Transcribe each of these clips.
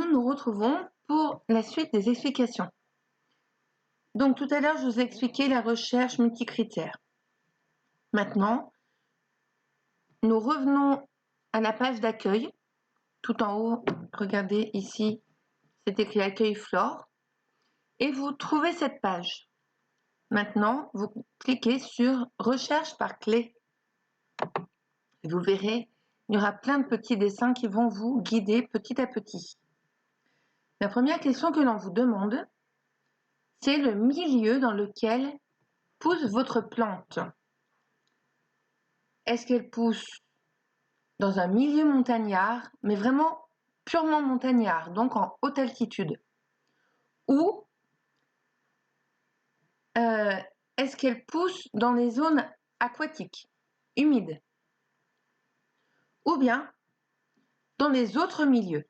nous nous retrouvons pour la suite des explications. Donc tout à l'heure, je vous ai expliqué la recherche multicritère. Maintenant, nous revenons à la page d'accueil. Tout en haut, regardez ici, c'est écrit Accueil Flore. Et vous trouvez cette page. Maintenant, vous cliquez sur Recherche par clé. Et vous verrez, il y aura plein de petits dessins qui vont vous guider petit à petit. La première question que l'on vous demande, c'est le milieu dans lequel pousse votre plante. Est-ce qu'elle pousse dans un milieu montagnard, mais vraiment purement montagnard, donc en haute altitude? Ou est-ce qu'elle pousse dans les zones aquatiques, humides? Ou bien dans les autres milieux?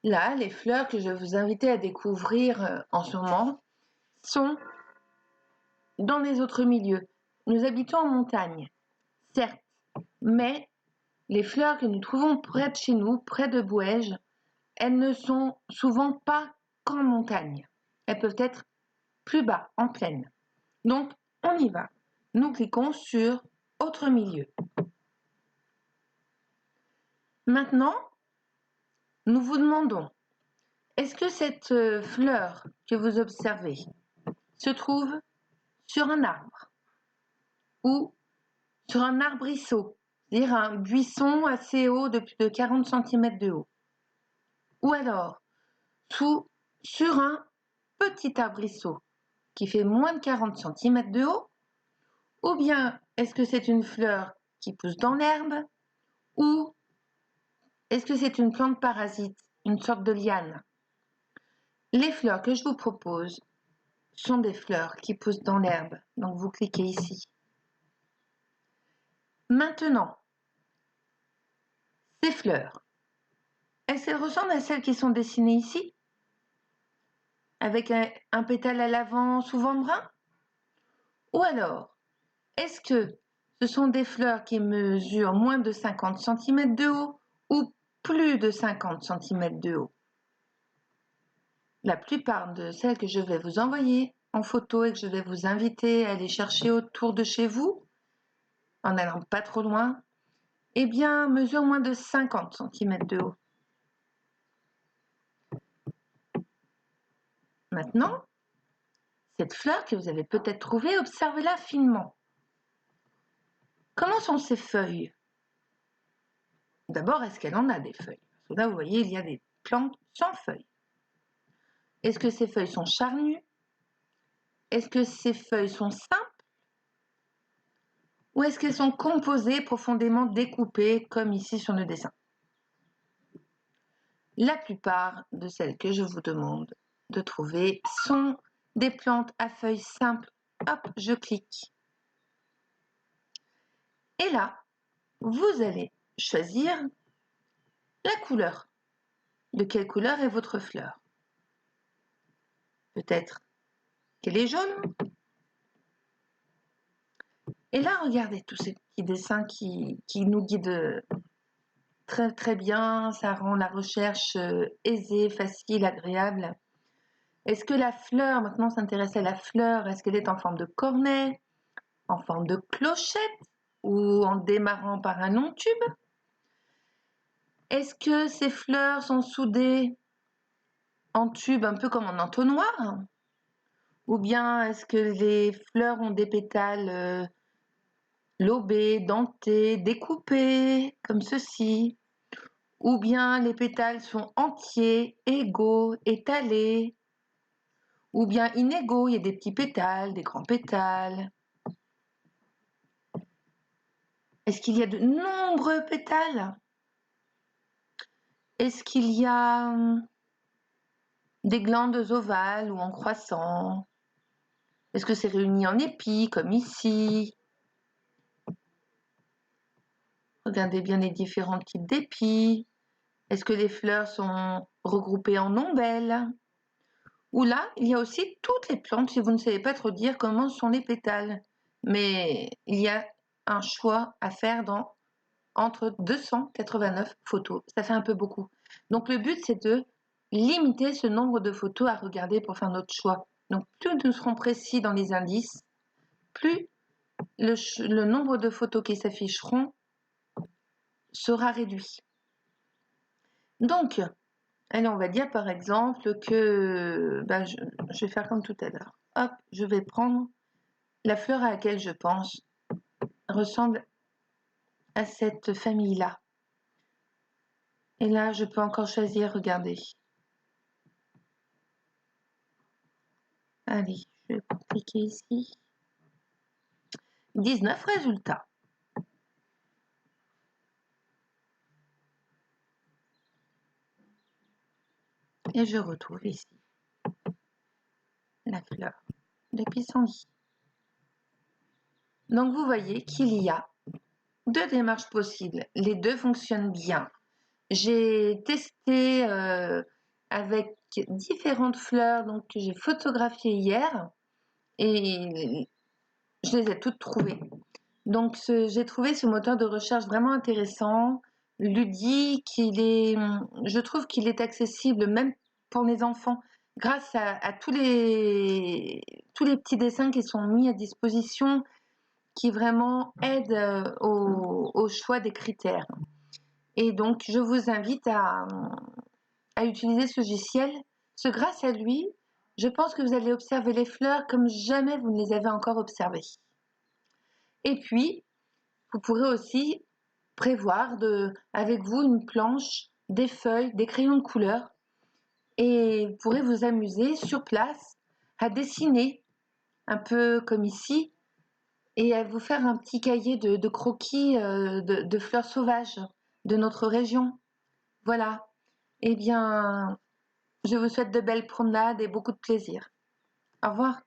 Là, les fleurs que je vais vous inviter à découvrir en ce moment sont dans les autres milieux. Nous habitons en montagne, certes, mais les fleurs que nous trouvons près de chez nous, près de Bouèges, elles ne sont souvent pas qu'en montagne. Elles peuvent être plus bas, en plaine. Donc, on y va. Nous cliquons sur Autre milieu. Maintenant, nous vous demandons, est-ce que cette fleur que vous observez se trouve sur un arbre ou sur un arbrisseau, c'est-à-dire un buisson assez haut de plus de 40 cm de haut, ou alors sur un petit arbrisseau qui fait moins de 40 cm de haut, ou bien est-ce que c'est une fleur qui pousse dans l'herbe, ou est-ce que c'est une plante parasite, une sorte de liane? Les fleurs que je vous propose sont des fleurs qui poussent dans l'herbe, donc vous cliquez ici. Maintenant, ces fleurs, est-ce qu'elles ressemblent à celles qui sont dessinées ici? Avec un pétale à l'avant souvent brun? Ou alors, est-ce que ce sont des fleurs qui mesurent moins de 50 cm de haut ou plus de 50 cm de haut? La plupart de celles que je vais vous envoyer en photo et que je vais vous inviter à aller chercher autour de chez vous, en n'allant pas trop loin, eh bien, mesurent moins de 50 cm de haut. Maintenant, cette fleur que vous avez peut-être trouvée, observez-la finement. Comment sont ses feuilles? D'abord, est-ce qu'elle en a des feuilles? Parce que là, vous voyez, il y a des plantes sans feuilles. Est-ce que ces feuilles sont charnues? Est-ce que ces feuilles sont simples? Ou est-ce qu'elles sont composées, profondément découpées, comme ici sur le dessin? La plupart de celles que je vous demande de trouver sont des plantes à feuilles simples. Hop, je clique. Et là, vous allez choisir la couleur. De quelle couleur est votre fleur? Peut-être qu'elle est jaune. Et là, regardez tous ces petits dessins qui nous guident très très bien. Ça rend la recherche aisée, facile, agréable. Est-ce que la fleur, maintenant on s'intéresse à la fleur, est-ce qu'elle est en forme de cornet, en forme de clochette ou en démarrant par un long tube? Est-ce que ces fleurs sont soudées en tube un peu comme en entonnoir? Ou bien est-ce que les fleurs ont des pétales lobés, dentés, découpés, comme ceci? Ou bien les pétales sont entiers, égaux, étalés? Ou bien inégaux, il y a des petits pétales, des grands pétales? Est-ce qu'il y a de nombreux pétales? Est-ce qu'il y a des glandes ovales ou en croissant? Est-ce que c'est réuni en épis, comme ici? Regardez bien les différents types d'épis. Est-ce que les fleurs sont regroupées en ombelles? Ou là, il y a aussi toutes les plantes, si vous ne savez pas trop dire comment sont les pétales. Mais il y a un choix à faire entre 289 photos. Ça fait un peu beaucoup. Donc le but, c'est de limiter ce nombre de photos à regarder pour faire notre choix. Donc plus nous serons précis dans les indices, plus le nombre de photos qui s'afficheront sera réduit. Donc, allez, on va dire par exemple que je vais faire comme tout à l'heure. Hop, je vais prendre la fleur à laquelle je pense ressemble à cette famille-là. Et là, je peux encore choisir, regardez. Allez, je vais cliquer ici. 19 résultats. Et je retrouve ici la fleur de pissenlit. Donc vous voyez qu'il y a deux démarches possibles. Les deux fonctionnent bien. J'ai testé avec différentes fleurs donc, que j'ai photographiées hier et je les ai toutes trouvées. Donc j'ai trouvé ce moteur de recherche vraiment intéressant, ludique, je trouve qu'il est accessible même pour les enfants grâce à tous les petits dessins qui sont mis à disposition qui vraiment aident au choix des critères. Et donc je vous invite à utiliser ce logiciel, parce que grâce à lui, je pense que vous allez observer les fleurs comme jamais vous ne les avez encore observées. Et puis, vous pourrez aussi prévoir avec vous une planche, des feuilles, des crayons de couleur et vous pourrez vous amuser sur place à dessiner un peu comme ici et à vous faire un petit cahier de croquis de fleurs sauvages de notre région. Voilà. Eh bien, je vous souhaite de belles promenades et beaucoup de plaisir. Au revoir.